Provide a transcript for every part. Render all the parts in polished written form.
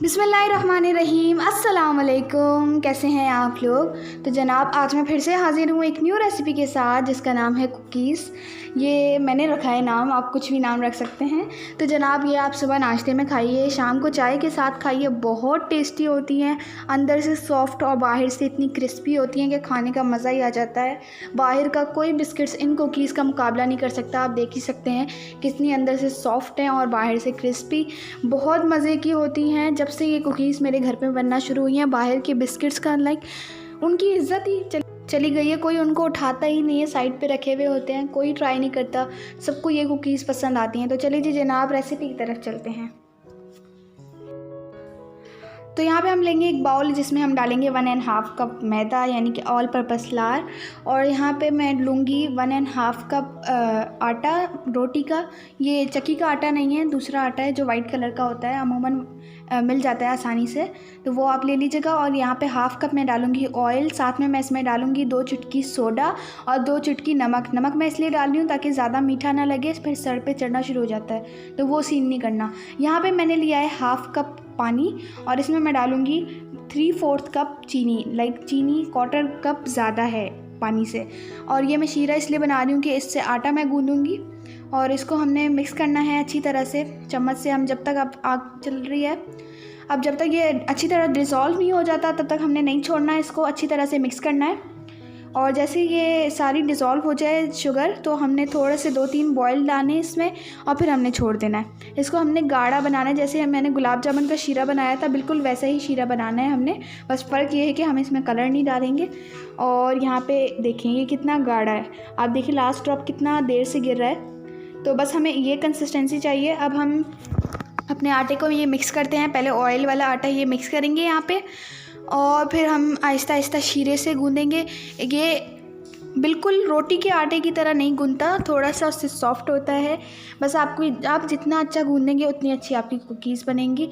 बिस्मिल्लाहिर्रहमानिर्रहीम, अस्सलाम वालेकुम। कैसे हैं आप लोग। तो जनाब आज मैं फिर से हाज़िर हूँ एक न्यू रेसिपी के साथ जिसका नाम है कुकीज़। ये मैंने रखा है नाम, आप कुछ भी नाम रख सकते हैं। तो जनाब ये आप सुबह नाश्ते में खाइए, शाम को चाय के साथ खाइए, बहुत टेस्टी होती हैं। अंदर से सॉफ्ट और बाहर से इतनी क्रिस्पी होती हैं कि खाने का मज़ा ही आ जाता है। बाहर का कोई बिस्किट्स इन कुकीज़ का मुकाबला नहीं कर सकता। आप देख ही सकते हैं कितनी अंदर से सॉफ्ट हैं और बाहर से क्रिस्पी, बहुत मज़े की होती हैं। जब से ये कुकीज़ मेरे घर पे बनना शुरू हुई हैं, बाहर के बिस्किट्स का उनकी इज़्ज़त ही चली गई है। कोई उनको उठाता ही नहीं है, साइड पे रखे हुए होते हैं, कोई ट्राई नहीं करता। सबको ये कुकीज़ पसंद आती हैं। तो चलिए जी जनाब रेसिपी की तरफ चलते हैं। तो यहाँ पे हम लेंगे एक बाउल जिसमें हम डालेंगे 1.5 कप मैदा यानी कि ऑल पर्पस फ्लावर। और यहाँ पे मैं लूँगी 1.5 कप आटा रोटी का। ये चक्की का आटा नहीं है, दूसरा आटा है जो वाइट कलर का होता है, अमूमन मिल जाता है आसानी से, तो वो आप ले लीजिएगा। और यहाँ पे 1/2 कप मैं डालूँगी ऑयल, साथ में मैं इसमें डालूँगी 2 चुटकी सोडा और 2 चुटकी नमक। नमक मैं इसलिए डाल रही हूँ ताकि ज़्यादा मीठा ना लगे, फिर सर पे चढ़ना शुरू हो जाता है, तो वो सीन नहीं करना। यहाँ पे मैंने लिया है 1/2 कप पानी और इसमें मैं डालूँगी 3/4 कप चीनी। चीनी 1/4 कप ज़्यादा है पानी से। और ये मैं शीरा इसलिए बना रही हूँ कि इससे आटा मैं गूँधूँगी और इसको हमने मिक्स करना है अच्छी तरह से चम्मच से। हम जब तक अब आग चल रही है, अब जब तक ये अच्छी तरह डिज़ोल्व नहीं हो जाता तब तक हमने नहीं छोड़ना है, इसको अच्छी तरह से मिक्स करना है। और जैसे ये सारी डिज़ोल्व हो जाए शुगर, तो हमने थोड़े से 2-3 बॉयल डालने इसमें और फिर हमने छोड़ देना है। इसको हमने गाढ़ा बनाना है, जैसे मैंने गुलाब जामुन का शीरा बनाया था बिल्कुल वैसा ही शीरा बनाना है हमने। बस फ़र्क ये है कि हम इसमें कलर नहीं डालेंगे। और यहाँ पे देखें ये कितना गाढ़ा है, आप देखिए लास्ट ड्रॉप कितना देर से गिर रहा है। तो बस हमें ये कंसिस्टेंसी चाहिए। अब हम अपने आटे को ये मिक्स करते हैं। पहले ऑयल वाला आटा ये मिक्स करेंगे यहाँ पे, और फिर हम आहिस्ता आहिस्ता शीरे से गूँधेंगे। ये बिल्कुल रोटी के आटे की तरह नहीं गूँधता, थोड़ा सा उससे सॉफ्ट होता है। बस आप जितना अच्छा गूँधेंगे उतनी अच्छी आपकी कुकीज़ बनेंगी।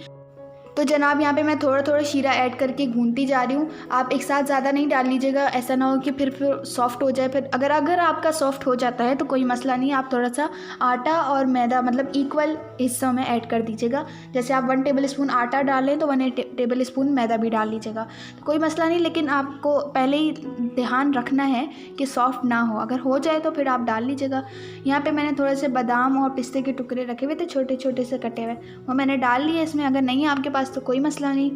तो जनाब यहाँ पे मैं थोड़ा थोड़ा शीरा ऐड करके गूँधती जा रही हूँ। आप एक साथ ज़्यादा नहीं डाल लीजिएगा, ऐसा ना हो कि फिर सॉफ्ट हो जाए। फिर अगर आपका सॉफ्ट हो जाता है तो कोई मसला नहीं है, आप थोड़ा सा आटा और मैदा इक्वल हिस्सों में ऐड कर दीजिएगा। जैसे आप 1 टेबल स्पून आटा डालें तो 1 टेबल स्पून मैदा भी डाल लीजिएगा, तो कोई मसला नहीं। लेकिन आपको पहले ही ध्यान रखना है कि सॉफ्ट ना हो, अगर हो जाए तो फिर आप डाल लीजिएगा। यहाँ पर मैंने थोड़े से बादाम और पिस्ते के टुकड़े रखे हुए थे छोटे छोटे से कटे हुए, वो मैंने डाल लिए इसमें। अगर नहीं है आपके पास तो कोई मसला नहीं।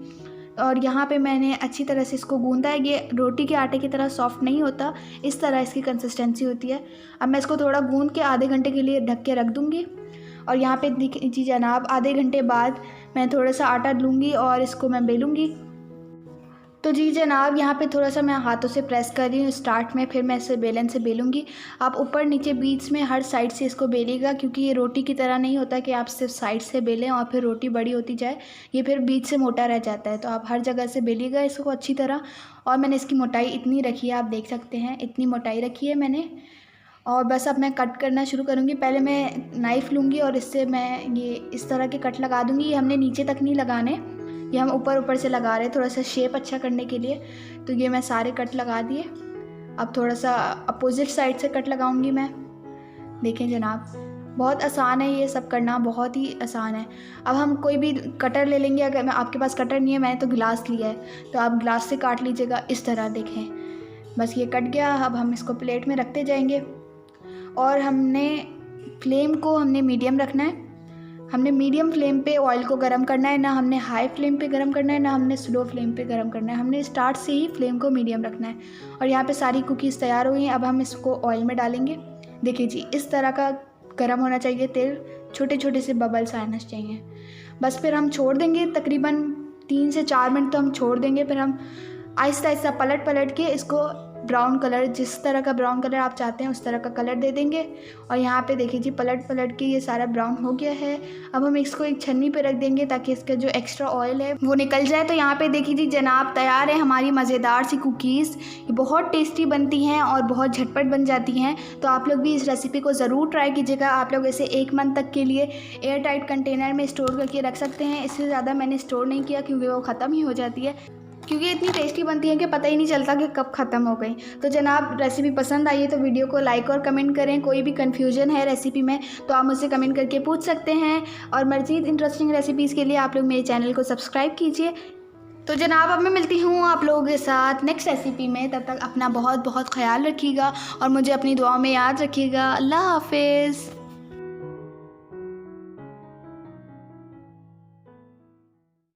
और यहाँ पे मैंने अच्छी तरह से इसको गूँधा है। ये रोटी के आटे की तरह सॉफ्ट नहीं होता, इस तरह इसकी कंसिस्टेंसी होती है। अब मैं इसको थोड़ा गूँध के आधे घंटे के लिए ढक के रख दूँगी। और यहाँ पे जी जनाब आधे घंटे बाद मैं थोड़ा सा आटा लूँगी और इसको मैं बेलूँगी। तो जी जनाब यहाँ पे थोड़ा सा मैं हाथों से प्रेस कर रही हूँ स्टार्ट में, फिर मैं इसे बेलन से बेलूँगी। आप ऊपर नीचे बीच में हर साइड से इसको बेलिएगा, क्योंकि ये रोटी की तरह नहीं होता कि आप सिर्फ साइड से बेलें और फिर रोटी बड़ी होती जाए, ये फिर बीच से मोटा रह जाता है। तो आप हर जगह से बेलिएगा इसको अच्छी तरह। और मैंने इसकी मोटाई इतनी रखी है, आप देख सकते हैं इतनी मोटाई रखी है मैंने। और बस अब मैं कट करना शुरू करूँगी। पहले मैं नाइफ़ लूँगी और इससे मैं ये इस तरह के कट लगा दूँगी। ये हमने नीचे तक नहीं लगाने, ये हम ऊपर ऊपर से लगा रहे हैं थोड़ा सा शेप अच्छा करने के लिए। तो ये मैं सारे कट लगा दिए। अब थोड़ा सा अपोजिट साइड से कट लगाऊंगी मैं। देखें जनाब बहुत आसान है ये सब करना, बहुत ही आसान है। अब हम कोई भी कटर ले लेंगे। अगर आपके पास कटर नहीं है, मैंने तो गिलास लिया है, तो आप गिलास से काट लीजिएगा इस तरह। देखें बस ये कट गया। अब हम इसको प्लेट में रखते जाएंगे और हमने फ्लेम को मीडियम रखना है। हमने मीडियम फ्लेम पे ऑयल को गरम करना है, ना हमने हाई फ्लेम पे गरम करना है, ना हमने स्लो फ्लेम पे गरम करना है। हमने स्टार्ट से ही फ्लेम को मीडियम रखना है। और यहाँ पे सारी कुकीज़ तैयार हुई हैं। अब हम इसको ऑयल में डालेंगे। देखिए जी इस तरह का गरम होना चाहिए तेल, छोटे छोटे से बबल्स आना चाहिए। बस फिर हम छोड़ देंगे तकरीबन 3 से 4 मिनट तो हम छोड़ देंगे। फिर हम आहिस्ता आहिस्ता पलट के इसको ब्राउन कलर, जिस तरह का ब्राउन कलर आप चाहते हैं उस तरह का कलर दे देंगे। और यहाँ पे देखिए जी पलट के ये सारा ब्राउन हो गया है। अब हम इसको एक छन्नी पे रख देंगे ताकि इसका जो एक्स्ट्रा ऑयल है वो निकल जाए। तो यहाँ पे देखिए जी जनाब तैयार है हमारी मज़ेदार सी कुकीज़। ये बहुत टेस्टी बनती हैं और बहुत झटपट बन जाती हैं। तो आप लोग भी इस रेसिपी को ज़रूर ट्राई कीजिएगा। आप लोग इसे 1 मंथ तक के लिए एयर टाइट कंटेनर में स्टोर करके रख सकते हैं। इससे ज़्यादा मैंने स्टोर नहीं किया क्योंकि वो ख़त्म ही हो जाती है। क्योंकि इतनी टेस्टी बनती है कि पता ही नहीं चलता कि कब ख़त्म हो गई। तो जनाब रेसिपी पसंद आई है तो वीडियो को लाइक और कमेंट करें। कोई भी कन्फ्यूजन है रेसिपी में तो आप मुझसे कमेंट करके पूछ सकते हैं, और मज़ीद इंटरेस्टिंग रेसिपीज़ के लिए आप लोग मेरे चैनल को सब्सक्राइब कीजिए। तो जनाब अब मैं मिलती हूँ आप लोगों के साथ नेक्स्ट रेसिपी में। तब तक अपना बहुत बहुत ख्याल रखिएगा और मुझे अपनी दुआओं में याद रखिएगा। अल्लाह हाफिज़।